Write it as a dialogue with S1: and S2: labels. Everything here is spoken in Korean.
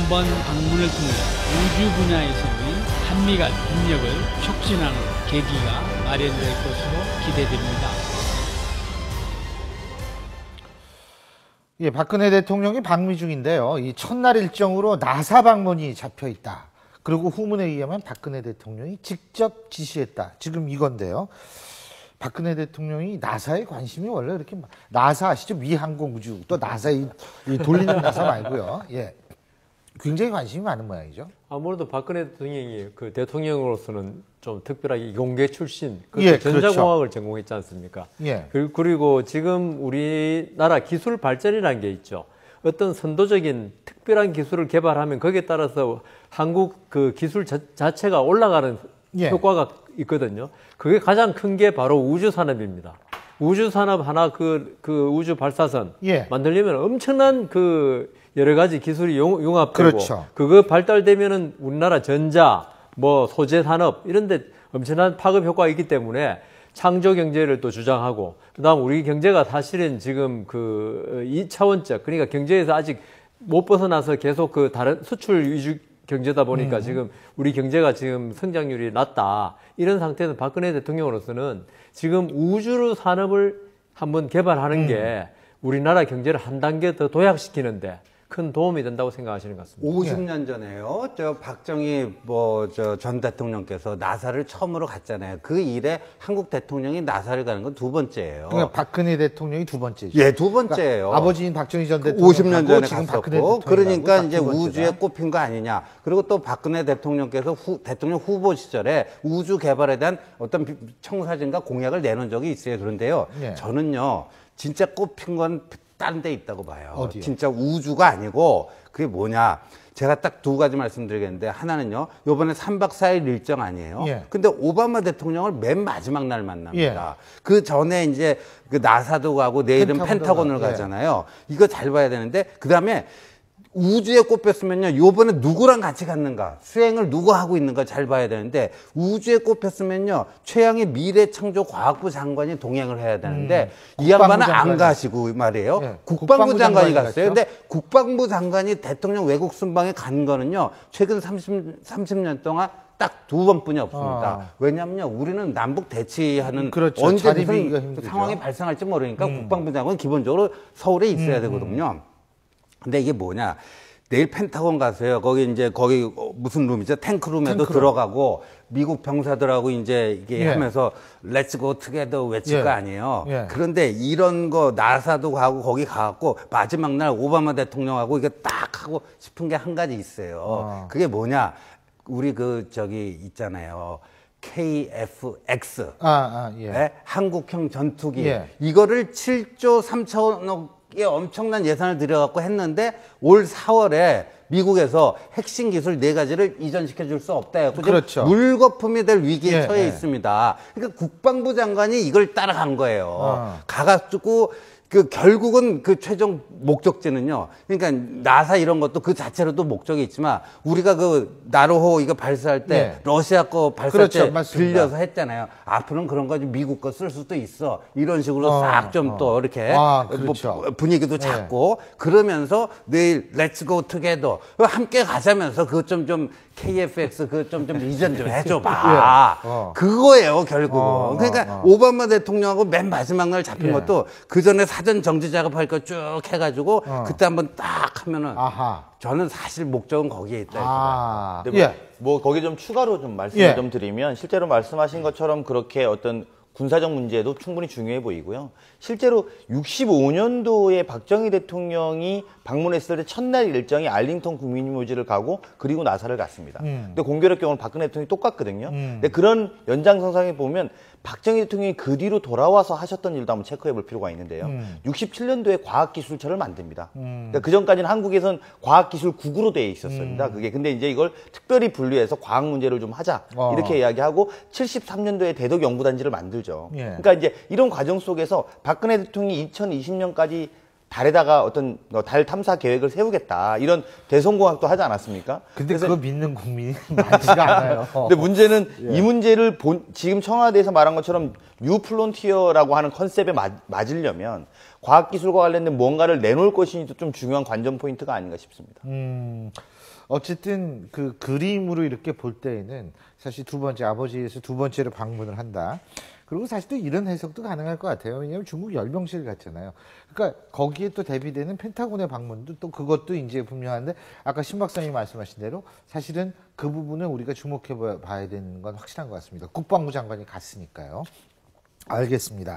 S1: 이번 방문을 통해 우주 분야에서의 한미 간 협력을 촉진하는 계기가 마련될 것으로 기대됩니다.
S2: 예, 박근혜 대통령이 방미 중인데요. 이 첫날 일정으로 나사 방문이 잡혀 있다. 그리고 후문에 의하면 박근혜 대통령이 직접 지시했다. 지금 이건데요. 박근혜 대통령이 나사에 관심이 원래 이렇게 나사 아시죠? 미항공우주 또 나사 이 돌리는 나사 말고요. 예, 굉장히 관심이 많은 모양이죠.
S3: 아무래도 박근혜 대통령이 그 대통령으로서는 좀 특별하게 이공계 출신,
S2: 예,
S3: 전자공학을
S2: 그렇죠.
S3: 전공했지 않습니까?
S2: 예.
S3: 그리고 지금 우리나라 기술 발전이라는 게 있죠. 어떤 선도적인 특별한 기술을 개발하면 거기에 따라서 한국 그 기술 자체가 올라가는
S2: 예.
S3: 효과가 있거든요. 그게 가장 큰 게 바로 우주 산업입니다. 우주 산업 하나 그 우주 발사선
S2: 예.
S3: 만들려면 엄청난 그 여러 가지 기술이 융합되고
S2: 그렇죠.
S3: 그거 발달되면은 우리나라 전자, 뭐 소재 산업 이런데 엄청난 파급 효과가 있기 때문에 창조 경제를 또 주장하고 그다음 우리 경제가 사실은 지금 그 2차원적 그러니까 경제에서 아직 못 벗어나서 계속 그 다른 수출 위주 경제다 보니까 지금 우리 경제가 지금 성장률이 낮다. 이런 상태에서 박근혜 대통령으로서는 지금 우주 산업을 한번 개발하는 게 우리나라 경제를 한 단계 더 도약시키는데 큰 도움이 된다고 생각하시는 것 같습니다.
S4: 50년 전에요. 저 박정희 전 대통령께서 나사를 처음으로 갔잖아요. 그 이래 한국 대통령이 나사를 가는 건 두 번째예요.
S2: 그러니까 박근혜 대통령이 두 번째죠.
S4: 예, 두 번째예요.
S2: 그러니까 아버지인 박정희 전 대통령
S4: 50년 전에
S2: 지금 박근혜
S4: 갔었고,
S2: 대통령
S4: 그러니까
S2: 가고
S4: 이제
S2: 두 번째다.
S4: 우주에 꼽힌 거 아니냐. 그리고 또 박근혜 대통령께서 대통령 후보 시절에 우주 개발에 대한 어떤 청사진과 공약을 내놓은 적이 있어요. 그런데요,
S2: 네.
S4: 저는요, 진짜 꼽힌 건 다른 데 있다고 봐요.
S2: 어디요?
S4: 진짜 우주가 아니고 그게 뭐냐. 제가 딱 두 가지 말씀드리겠는데 하나는요. 요번에 3박 4일 일정 아니에요.
S2: 예.
S4: 근데 오바마 대통령을 맨 마지막 날 만납니다.
S2: 예.
S4: 그 전에 이제 그 나사도 가고 내일은 펜타곤을
S2: 예.
S4: 가잖아요. 이거 잘 봐야 되는데 그다음에 우주에 꼽혔으면요. 요번에 누구랑 같이 갔는가? 수행을 누구 하고 있는가 잘 봐야 되는데 우주에 꼽혔으면요. 최양희 미래창조과학부 장관이 동행을 해야 되는데 이 양반은 안 가시고 말이에요.
S2: 예.
S4: 국방부 장관이 갔어요.
S2: 갔죠?
S4: 근데 국방부 장관이 대통령 외국 순방에 간 거는요. 최근 30년 동안 딱 두 번뿐이 없습니다. 왜냐면요, 우리는 남북 대치하는
S2: 그렇죠.
S4: 언제
S2: 자리비기가
S4: 무슨
S2: 힘들죠.
S4: 상황이 발생할지 모르니까 국방부 장관은 기본적으로 서울에 있어야 되거든요. 근데 이게 뭐냐? 내일 펜타곤 가서요. 거기 무슨 룸이죠? 탱크룸에도 들어가고 미국 병사들하고 이제 이게
S2: 예.
S4: 하면서 렛츠 고 투게더 외칠
S2: 예.
S4: 거 아니에요.
S2: 예.
S4: 그런데 이런 거 나사도 가고 거기 가갖고 마지막 날 오바마 대통령하고 이게 딱 하고 싶은 게 한 가지 있어요. 그게 뭐냐? 우리 있잖아요. KF-X.
S2: 예.
S4: 네? 한국형 전투기.
S2: 예.
S4: 이거를 7조 3천억의 엄청난 예산을 들여갖고 했는데 올 4월에 미국에서 핵심 기술 4가지를 이전시켜 줄 수 없다 해서
S2: 그렇죠.
S4: 물거품이 될 위기에
S2: 예,
S4: 처해
S2: 예.
S4: 있습니다. 그러니까 국방부 장관이 이걸 따라간 거예요. 가가지고 결국은 그 최종 목적지는요. 그러니까 나사 이런 것도 그 자체로도 목적이 있지만 우리가 그 나로호 이거 발사할 때
S2: 네.
S4: 러시아 거 발사할
S2: 그렇죠.
S4: 때
S2: 맞습니다.
S4: 빌려서 했잖아요. 앞으로는 그런 거 미국 거 쓸 수도 있어. 이런 식으로 싹 좀 또 이렇게
S2: 그렇죠.
S4: 분위기도 잡고 그러면서 내일 렛츠 고 투게더 함께 가자면서 그것 좀 KFX 그 좀 이전 좀 해줘봐. 그거예요 결국은. 그러니까 오바마 대통령하고 맨 마지막 날 잡힌 것도 그 전에 사전 정지 작업할 거 쭉 해가지고 그때 한번 딱 하면은 저는 사실 목적은 거기에 있다.
S5: 근데 뭐 거기 좀 추가로 좀 말씀을 좀 드리면 실제로 말씀하신 것처럼 그렇게 어떤 군사적 문제도 충분히 중요해 보이고요. 실제로 65년도에 박정희 대통령이 방문했을 때 첫날 일정이 알링턴 국민묘지를 가고 그리고 나사를 갔습니다. 근데 공교롭 경우는 박근혜 대통령이 똑같거든요. 근데 그런 연장선상에 보면 박정희 대통령이 그 뒤로 돌아와서 하셨던 일도 한번 체크해 볼 필요가 있는데요. 67년도에 과학기술처를 만듭니다. 그러니까 그 전까지는 한국에선 과학기술국으로 되어 있었습니다. 그게 근데 이제 이걸 특별히 분류해서 과학 문제를 좀 하자 이렇게 이야기하고 73년도에 대덕연구단지를 만들죠. 그러니까 이제 이런 과정 속에서 박근혜 대통령이 2020년까지 달에다가 어떤 달 탐사 계획을 세우겠다 이런 대성공학도 하지 않았습니까?
S2: 근데 그거 믿는 국민이 많지가 않아요.
S5: 근데 문제는 이 문제를 지금 청와대에서 말한 것처럼 뉴 플론티어라고 하는 컨셉에 맞으려면 과학기술과 관련된 뭔가를 내놓을 것이 좀 중요한 관전 포인트가 아닌가 싶습니다.
S2: 어쨌든 그 그림으로 이렇게 볼 때에는 사실 두 번째 아버지에서 두 번째로 방문을 한다. 그리고 사실 또 이런 해석도 가능할 것 같아요. 왜냐하면 중국 열병실 같잖아요. 그러니까 거기에 또 대비되는 펜타곤의 방문도 또 그것도 이제 분명한데 아까 신 박사님이 말씀하신 대로 사실은 그 부분은 우리가 주목해 봐야 되는 건 확실한 것 같습니다. 국방부 장관이 갔으니까요. 알겠습니다.